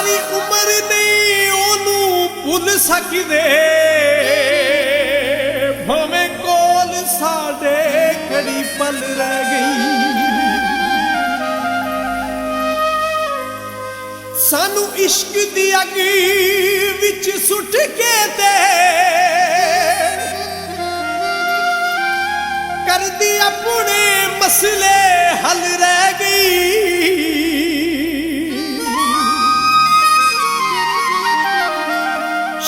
सारी उम्र नहीं ओनू भुल सकदे भावें कोल साडे घड़ी पल रह गई सानू इश्क दी अग विच सुट के दे कर दी अपने मसले हल रह गई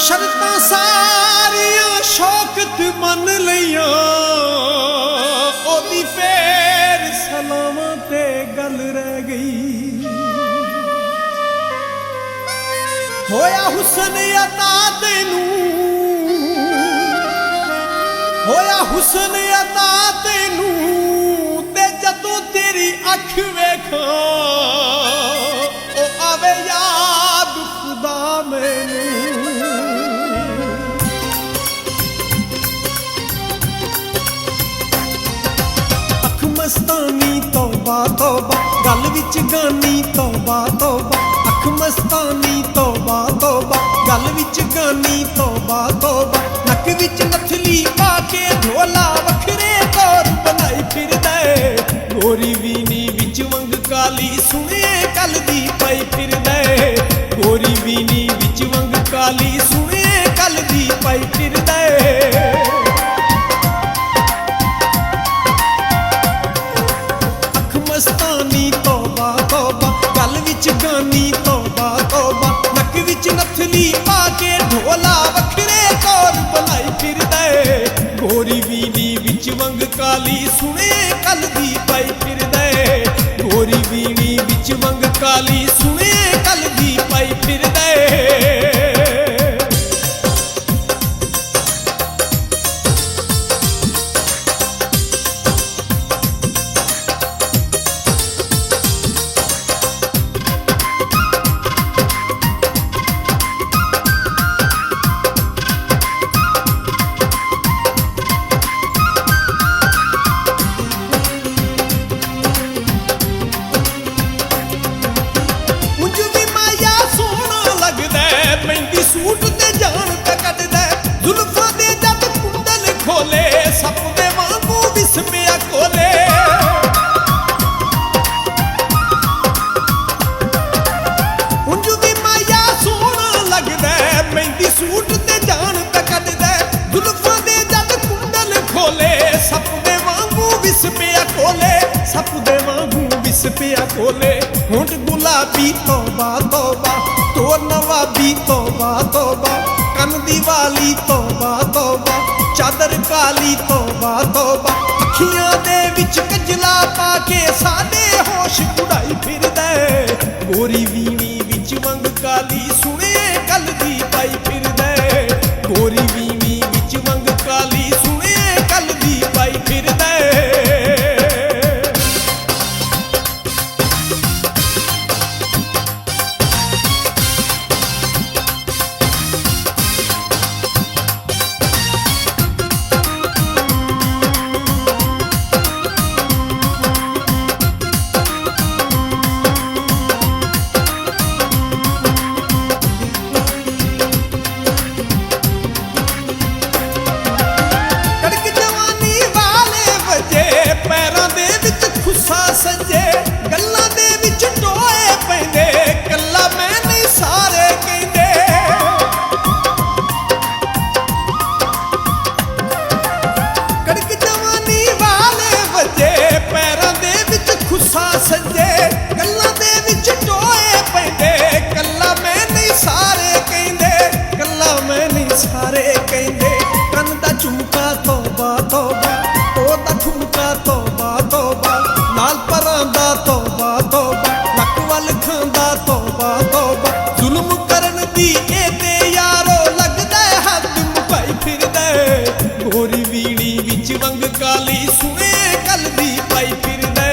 शर्तां सारियां शौकत मन लिया ओदी फेर सलामां ते गल रह गई होया हुसन अता तैनू होया हुसन अता तैनू ते जदों तेरी अख वेखां ओ आवे याद खुदा मैनू मस्तानी तौबा तौबा गल विच गानी तौबा तौबा अख मस्तानी तौबा तौबा गल विच गानी तौबा तौबा नक विच नथली पाके ढोला वखरे तौर बनाई फिरदा गोरी वीनी विच वंग काली सुने कल दी पाई फिरदा गोरी वीनी विच वंग काली सुने कल दी पाई फिरदा मस्तानी तौबा तौबा गल विच गानी तौबा तौबा नक विच नथली पाके ढोला वखरे तौर बनाई फिरदा गोरी वीनी विच वंग काली सुने कल दी पाई फिरदा गोरी वीनी विच वंग काली सुने कल दी पाई फिरदा सूट ते जान पे कटदा जुल्फां दे जब कुंडल खोले सपने वांगू विस्मिया कोले उंजू दी माया सोहना लगदा मेहंदी सूट ते जान पे कटदा जुल्फां दे जब कुंडल खोले सपने वांगू विस्मिया कोले सपने वांगू विस्मिया कोले होंठ गुलाबी तौबा तौबा तोर नवाबी तौबा तौबा कन दीवाली तौबा तौबा चादर काली तौबा तौबा अखियां दे विच कजला पाके साडे होश उड़ाई फिरदा गोरी वीणी विच वंग काली सुने कल दी पाई फिरदा गोरी वीणी विच वंग काली सुने कल दी पाई फिरदा पैरां दे विच खुसा सजे गल्लां दे विच टोए पैंदे कल्ला मैं नहीं सारे कहंदे कड़क जवानी वाले वजे पैरां दे विच खुसा सजे गल्लां दे विच टोए पैंदे कल्ला मैं नहीं सारे कहंदे कल्ला मैं नहीं सारे कहंदे कन दा झुमका तौबा तौबा ओदा ठुमका तौबा तौबा नाल परांदा तौबा तौबा नक वल खांदा तौबा तौबा जुल्म करन दी ए ते यारो लगदा हद मुकाई फिरदा गोरी वीणी विच वंग काली सुने कल दी पाई फिरदा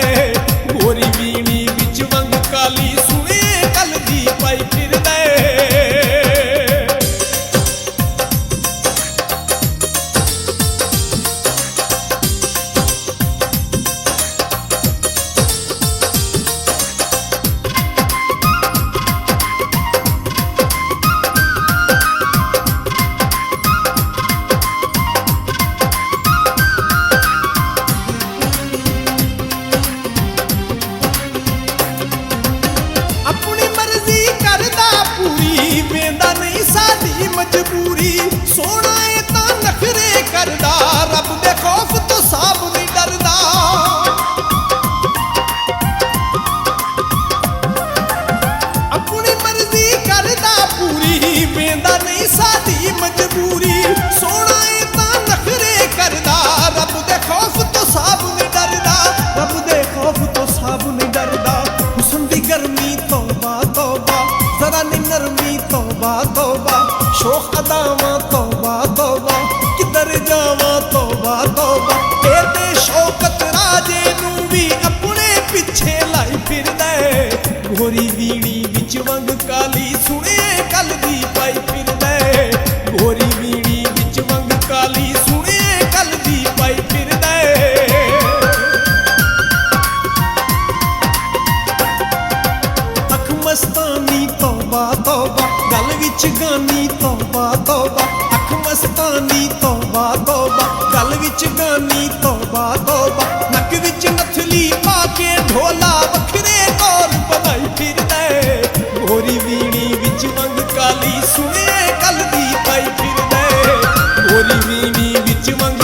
गोरी वीणी विच वंग काली सुने कल दी पाई फिरदा ਵਿੱਚ ਗਾਨੀ ਤੋਬਾ ਤੋਬਾ ਨੱਕ ਵਿੱਚ ਨਥਲੀ ਪਾ ਕੇ ਢੋਲਾ ਵੱਖਰੇ ਟੌਰ ਬਣਾਈ ਫਿਰਦਾ ਏ ਗੋਰੀ ਵੀਣੀ ਵਿੱਚ ਮੰਗ ਕਾਲੀ ਸੁਣੇ ਕੱਲ ਦੀ ਪਾਈ ਫਿਰਦਾ ਏ ਗੋਰੀ ਵੀਣੀ ਵਿੱਚ ਮੰਗ